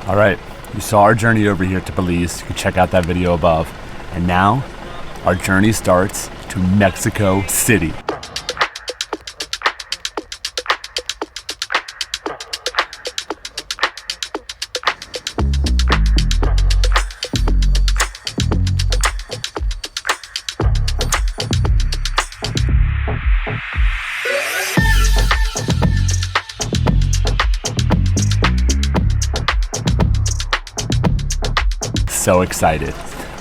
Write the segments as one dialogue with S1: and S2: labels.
S1: All right, you saw our journey over here to Belize. You can check out that video above. And now, our journey starts to Mexico City. So excited.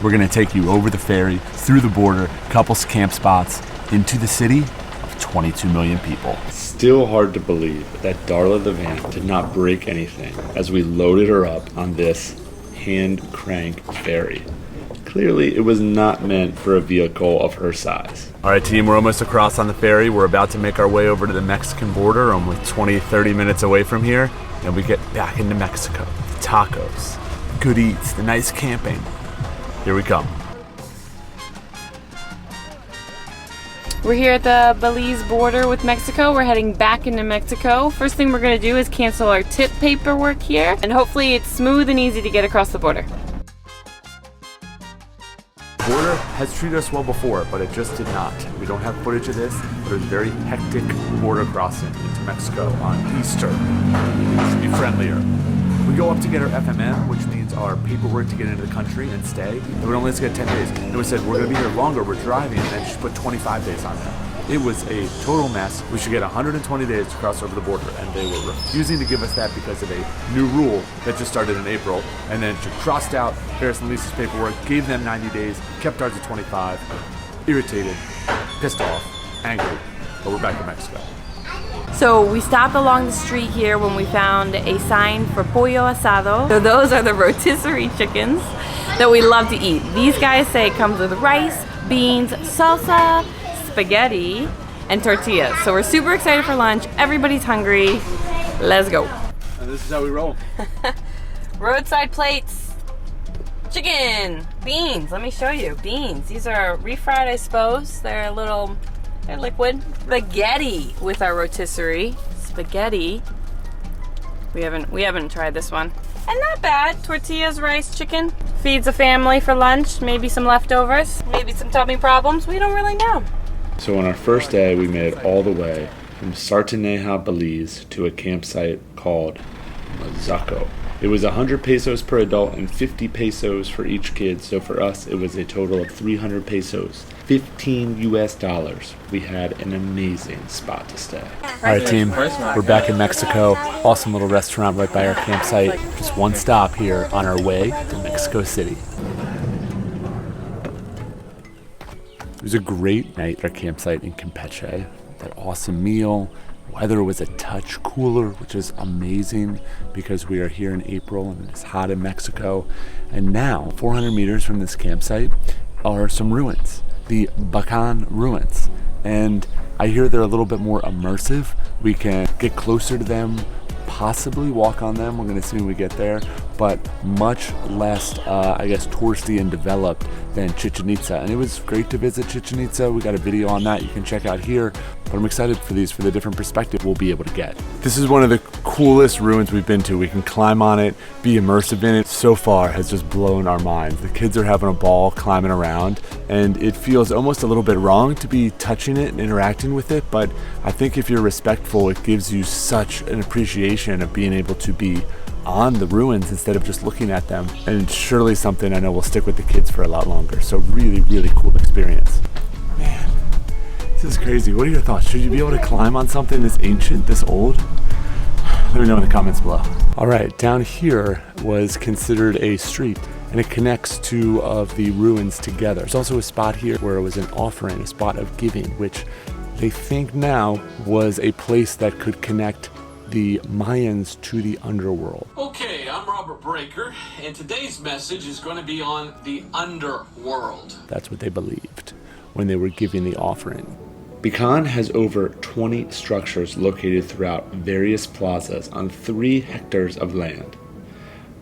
S1: We're gonna take you over the ferry, through the border, couple camp spots, into the city of 22 million people. Still hard to believe that Darla the van did not break anything as we loaded her up on this hand crank ferry. Clearly, it was not meant for a vehicle of her size. All right, team, we're almost across on the ferry. We're about to make our way over to the Mexican border, only 20, 30 minutes away from here, and we get back into Mexico. The tacos, good eats, the nice camping. Here we come.
S2: We're here at the Belize border with Mexico. We're heading back into Mexico. First thing we're gonna do is cancel our tip paperwork here, and hopefully it's smooth and easy to get across the border.
S1: The border has treated us well before, but it just did not. We don't have footage of this, but it was a very hectic border crossing into Mexico on Easter. It needs to be friendlier. We go up to get our FMM, which means our paperwork to get into the country and stay. It would only let us get 10 days. And we said, we're gonna be here longer, we're driving, and then just put 25 days on there. It was a total mess. We should get 120 days to cross over the border, and they were refusing to give us that because of a new rule that just started in April. And then she crossed out Ferris and Lisa's paperwork, gave them 90 days, kept ours at 25, irritated, pissed off, angry, but we're back in Mexico.
S2: So we stopped along the street here when we found a sign for pollo asado. So those are the rotisserie chickens that we love to eat. These guys say it comes with rice, beans, salsa, spaghetti, and tortillas. So we're super excited for lunch. Everybody's hungry. Let's go.
S1: And this is how we roll.
S2: Roadside plates. Chicken. Beans. Let me show you. Beans. These are refried, I suppose. They're liquid. Spaghetti with our rotisserie. Spaghetti. We haven't tried this one. And not bad. Tortillas, rice, chicken. Feeds a family for lunch. Maybe some leftovers. Maybe some tummy problems. We don't really know.
S1: So on our first day, we made it all the way from Sarteneja, Belize to a campsite called Mazaco. It was 100 pesos per adult and 50 pesos for each kid. So for us, it was a total of 300 pesos, 15 US dollars. We had an amazing spot to stay. All right, team, we're back in Mexico. Awesome little restaurant right by our campsite. Just one stop here on our way to Mexico City. It was a great night at our campsite in Campeche. That awesome meal. Weather was a touch cooler, which is amazing because we are here in April and it's hot in Mexico. And now, 400 meters from this campsite are some ruins, the Becan ruins. And I hear they're a little bit more immersive. We can get closer to them, possibly walk on them. We're gonna see when we get there, but much less, I guess, touristy and developed than Chichen Itza. And it was great to visit Chichen Itza. We got a video on that you can check out here, but I'm excited for these, for the different perspective we'll be able to get. This is one of the coolest ruins we've been to. We can climb on it, be immersive in it. So far has just blown our minds. The kids are having a ball climbing around, and it feels almost a little bit wrong to be touching it and interacting with it, but I think if you're respectful, it gives you such an appreciation of being able to be on the ruins instead of just looking at them. And it's surely something I know will stick with the kids for a lot longer. So really, really cool experience. Man, this is crazy. What are your thoughts? Should you be able to climb on something this ancient, this old? Let me know in the comments below. All right, down here was considered a street, and it connects two of the ruins together. There's also a spot here where it was an offering, a spot of giving, which they think now was a place that could connect the Mayans to the underworld.
S3: Okay, I'm Robert Breaker, and today's message is going to be on the underworld.
S1: That's what they believed when they were giving the offering. Becan has over 20 structures located throughout various plazas on 3 hectares of land.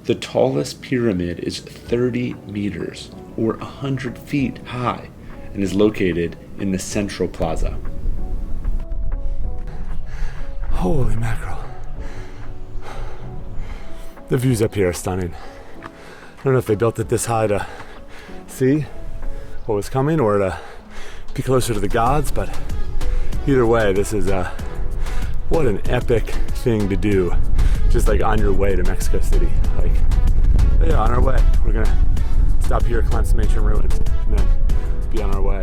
S1: The tallest pyramid is 30 meters, or 100 feet high, and is located in the central plaza. Holy mackerel. The views up here are stunning. I don't know if they built it this high to see what was coming or to be closer to the gods, but either way, this is what an epic thing to do, just like on your way to Mexico City. Like, yeah, on our way. We're gonna stop here, climb some ancient ruins, and then be on our way.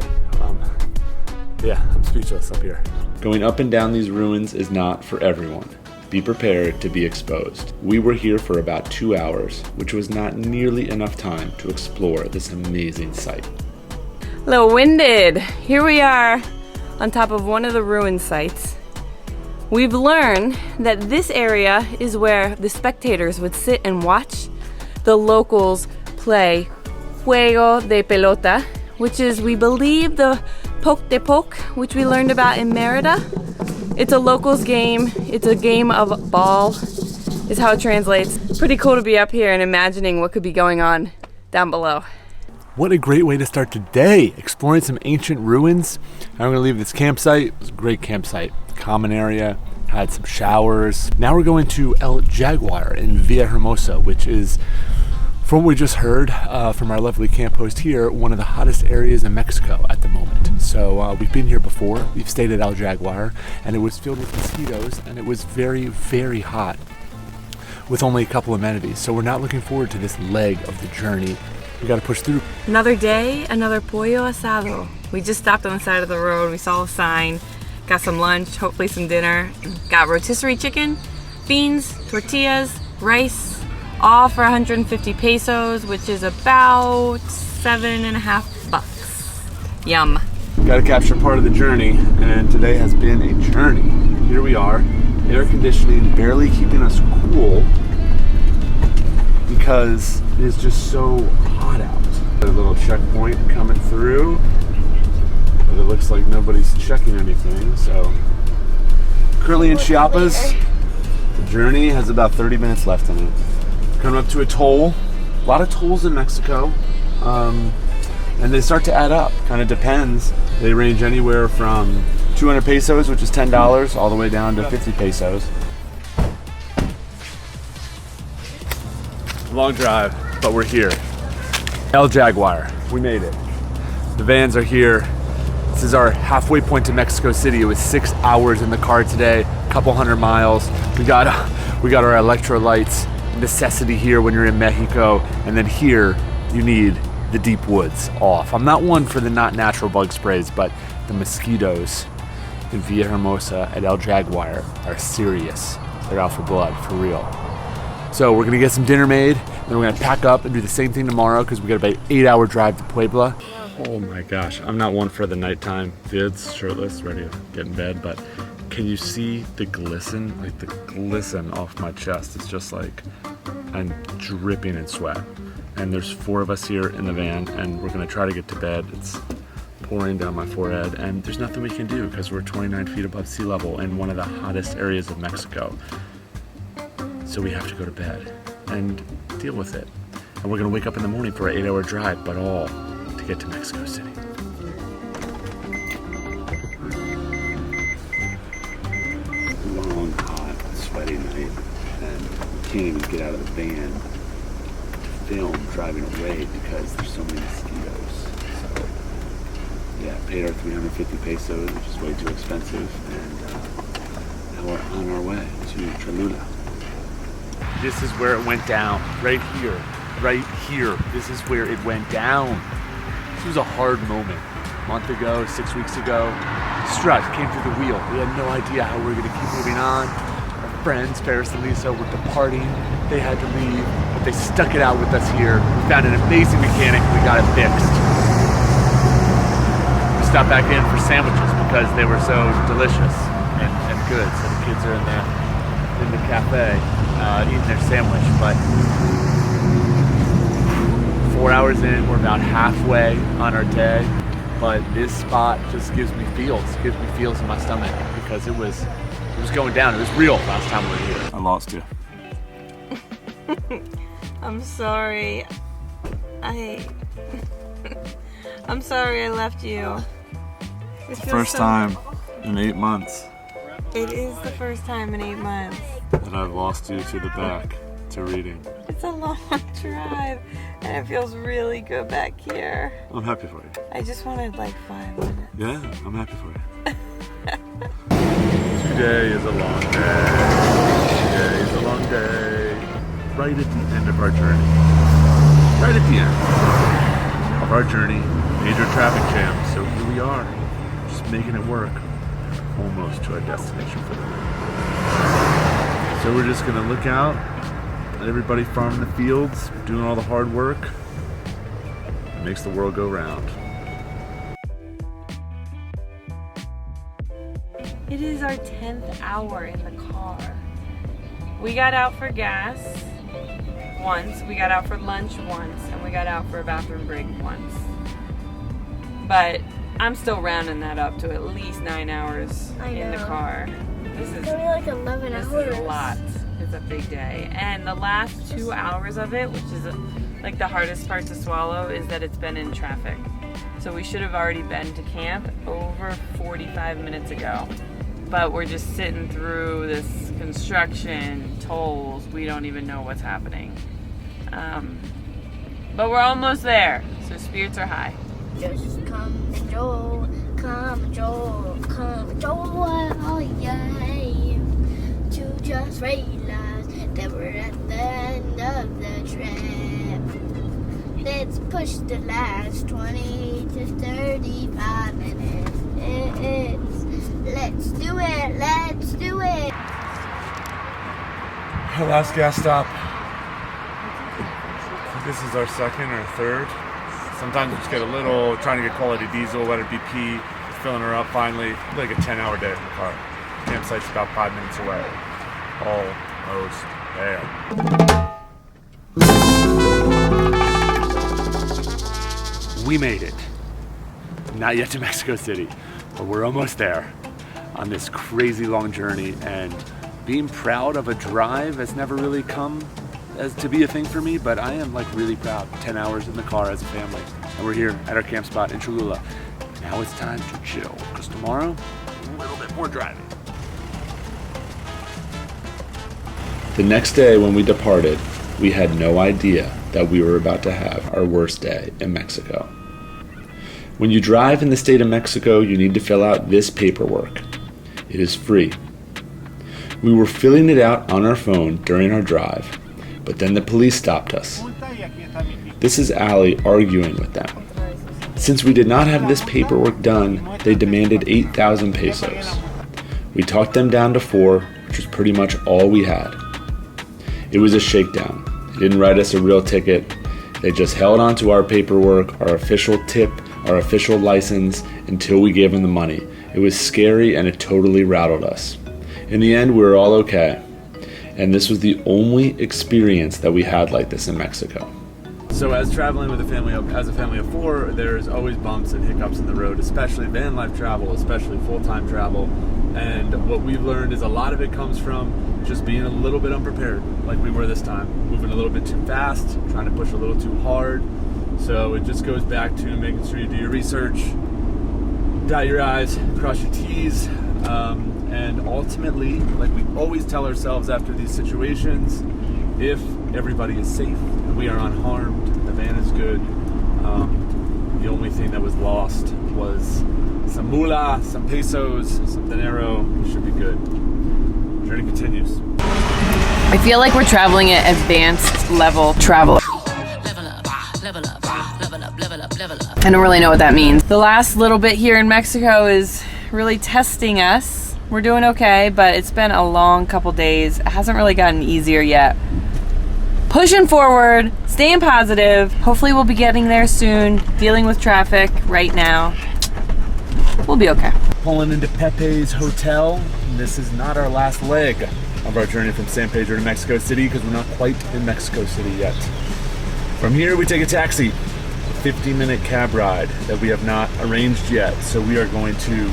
S1: Yeah, I'm speechless up here. Going up and down these ruins is not for everyone. Be prepared to be exposed. We were here for about 2 hours, which was not nearly enough time to explore this amazing site.
S2: A little winded. Here we are on top of one of the ruin sites. We've learned that this area is where the spectators would sit and watch the locals play Juego de Pelota, which is, we believe, the poke de poke, which we learned about in Merida. It's a locals game. It's a game of ball, is how it translates. Pretty cool to be up here and imagining what could be going on down below.
S1: What a great way to start today, exploring some ancient ruins. I'm gonna leave this campsite. It was a great campsite. Common area, had some showers. Now we're going to El Jaguar in Villahermosa, which is, from what we just heard from our lovely camp host here, one of the hottest areas in Mexico at the moment. So we've been here before. We've stayed at El Jaguar, and it was filled with mosquitoes, and it was very, very hot with only a couple amenities. So we're not looking forward to this leg of the journey. We gotta push through.
S2: Another day, another pollo asado. We just stopped on the side of the road. We saw a sign, got some lunch, hopefully some dinner. Got rotisserie chicken, beans, tortillas, rice, all for 150 pesos, which is about $7.50. Yum.
S1: Gotta capture part of the journey, and today has been a journey. Here we are, air conditioning barely keeping us cool because it is just so hot out. A little checkpoint coming through, but it looks like nobody's checking anything, so. Currently in Chiapas, the journey has about 30 minutes left in it. Coming up to a toll, a lot of tolls in Mexico, and they start to add up, kind of depends. They range anywhere from 200 pesos, which is $10, all the way down to 50 pesos. Long drive, but we're here. El Jaguar, we made it. The vans are here. This is our halfway point to Mexico City. It was 6 hours in the car today, a couple hundred miles. We got our electrolytes, necessity here when you're in Mexico, and then here you need the deep woods off. I'm not one for the not natural bug sprays, but the mosquitoes in Villahermosa at El Jaguar are serious. They're out for blood, for real. So we're gonna get some dinner made, then we're gonna pack up and do the same thing tomorrow because we got about an 8-hour drive to Puebla. Oh my gosh, I'm not one for the nighttime vids, shirtless, ready to get in bed, but can you see the glisten? Like the glisten off my chest. It's just like I'm dripping in sweat. And there's 4 of us here in the van, and we're gonna try to get to bed. It's pouring down my forehead, and there's nothing we can do because we're 29 feet above sea level in one of the hottest areas of Mexico. So we have to go to bed and deal with it. And we're gonna wake up in the morning for an 8-hour drive, but all to get to Mexico City. Long, hot, sweaty night, and we can't even get out of the van to film driving away because there's so many mosquitoes. So yeah, paid our 350 pesos, which is way too expensive, and now we're on our way to Cholula. This is where it went down, right here, right here. This is where it went down. This was a hard moment. A month ago, 6 weeks ago, stress came through the wheel. We had no idea how we were gonna keep moving on. Our friends, Ferris and Lisa, were departing. They had to leave, but they stuck it out with us here. We found an amazing mechanic, we got it fixed. We stopped back in for sandwiches because they were so delicious and good. So the kids are in the cafe eating their sandwich, but 4 hours in, we're about halfway on our day, but this spot just gives me feels in my stomach because it was going down. It was real last time we were here. I lost you.
S2: I'm sorry. I'm sorry I left you.
S1: First time in 8 months
S2: It is the first time in 8 months.
S1: that I've lost you to the back. to reading.
S2: It's a long drive, and it feels really good back here.
S1: I'm happy for you.
S2: I just wanted like 5 minutes.
S1: Yeah, I'm happy for you. Today is a long day. Today is a long day. Right at the end of our journey. Right at the end of our journey. Major traffic jam. So here we are. Just making it work. Almost to our destination for the night. So we're just gonna look out at everybody farming the fields, doing all the hard work. It makes the world go round.
S2: It is our 10th hour in the car. We got out for gas once, we got out for lunch once, and we got out for a bathroom break once. But I'm still rounding that up to at least 9 hours in the car. This is
S4: only like 11 hours.
S2: This is a lot. It's a big day. And the last 2 hours of it, which is like the hardest part to swallow, is that it's been in traffic. So we should have already been to camp over 45 minutes ago. But we're just sitting through this construction, tolls, we don't even know what's happening. But we're almost there, so spirits are high.
S4: Just come Joel, come Joel, come Joel, oh yeah. To just realize that we're at the end of the trip. Let's push the last 20 to 35 minutes. Let's do it, let's do it.
S1: Our last gas stop. I think this is our second or third. Sometimes we just get a little, trying to get quality diesel, let it BP, filling her up finally. Like a 10-hour day in the car. Campsite's about 5 minutes away. Almost there. We made it. Not yet to Mexico City, but we're almost there on this crazy long journey, and being proud of a drive has never really come as to be a thing for me, but I am like really proud. 10 hours in the car as a family, and we're here at our camp spot in Cholula. Now it's time to chill, because tomorrow, a little bit more driving. The next day when we departed, we had no idea that we were about to have our worst day in Mexico. When you drive in the state of Mexico, you need to fill out this paperwork. It is free. We were filling it out on our phone during our drive, but then the police stopped us. This is Allie arguing with them. Since we did not have this paperwork done, they demanded 8,000 pesos. We talked them down to 4, which was pretty much all we had. It was a shakedown. They didn't write us a real ticket. They just held on to our paperwork, our official tip, our official license, until we gave them the money. It was scary and it totally rattled us. In the end, we were all okay. And this was the only experience that we had like this in Mexico. So as traveling with a family of 4, there's always bumps and hiccups in the road, especially van life travel, especially full-time travel. And what we've learned is a lot of it comes from just being a little bit unprepared, like we were this time. Moving a little bit too fast, trying to push a little too hard. So it just goes back to making sure you do your research, dot your I's, cross your T's, and ultimately, like we always tell ourselves after these situations, if everybody is safe and we are unharmed, the van is good, the only thing that was lost was some moolah, some pesos, some dinero. We should be good. Journey continues.
S2: I feel like we're traveling at advanced level travel. I don't really know what that means. The last little bit here in Mexico is really testing us. We're doing okay, but it's been a long couple days. It hasn't really gotten easier yet. Pushing forward, staying positive. Hopefully we'll be getting there soon. Dealing with traffic right now. We'll be okay.
S1: Pulling into Pepe's hotel. This is not our last leg of our journey from San Pedro to Mexico City, because we're not quite in Mexico City yet. From here we take a taxi, a 50-minute cab ride that we have not arranged yet. So we are going to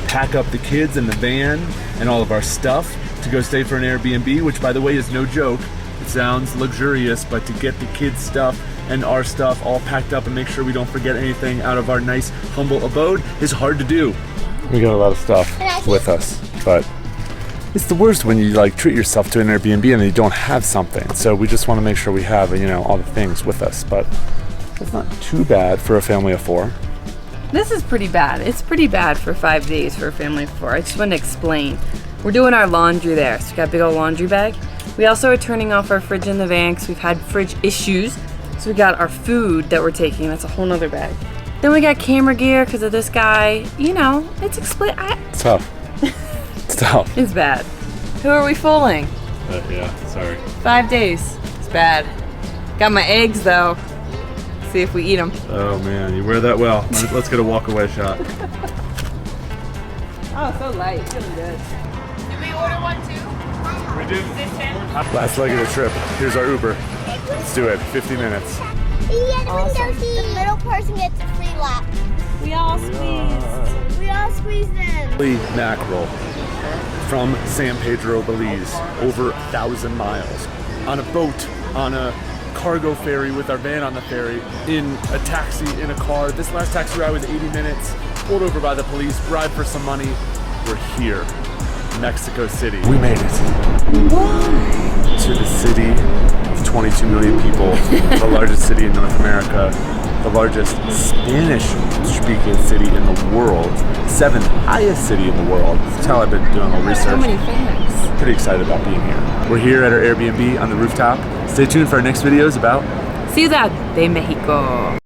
S1: pack up the kids in the van and all of our stuff to go stay for an Airbnb, which by the way is no joke. It sounds luxurious, but to get the kids' stuff and our stuff all packed up and make sure we don't forget anything out of our nice, humble abode is hard to do. We got a lot of stuff with us, but It's the worst when you like treat yourself to an Airbnb and you don't have something. So we just want to make sure we have, you know, all the things with us. But it's not too bad for a family of 4.
S2: This is pretty bad. It's pretty bad for 5 days for a family of 4. I just want to explain. We're doing our laundry there. So we got a big old laundry bag. We also are turning off our fridge in the van because we've had fridge issues. So we got our food that we're taking. That's a whole nother bag. Then we got camera gear because of this guy. You know, it's
S1: It's tough. It's tough.
S2: It's bad. Who are we fooling?
S1: Yeah, sorry.
S2: 5 days. It's bad. Got my eggs though. See if we eat them.
S1: Oh man, you wear that well. Let's get a walk away shot.
S2: Oh, so light. Feeling good. Did we order one too?
S1: We did.
S2: Is this 10?
S1: Last leg of the trip. Here's our Uber. Let's do it. 50 minutes.
S2: Awesome.
S4: The middle person gets a free lap.
S2: We all squeezed.
S4: We all squeezed in.
S1: Mackerel from San Pedro, Belize, over 1,000 miles on a boat, on a cargo ferry with our van on the ferry, in a taxi, in a car. This last taxi ride was 80 minutes, pulled over by the police, bribed for some money. We're here, Mexico City. We made it. To the city of 22 million people, the largest city in North America, the largest Spanish-speaking city in the world, 7th highest city in the world. That's how I've been doing a little research.
S2: So many fans.
S1: Pretty excited about being here. We're here at our Airbnb on the rooftop. Stay tuned for our next videos about
S2: Ciudad de Mexico.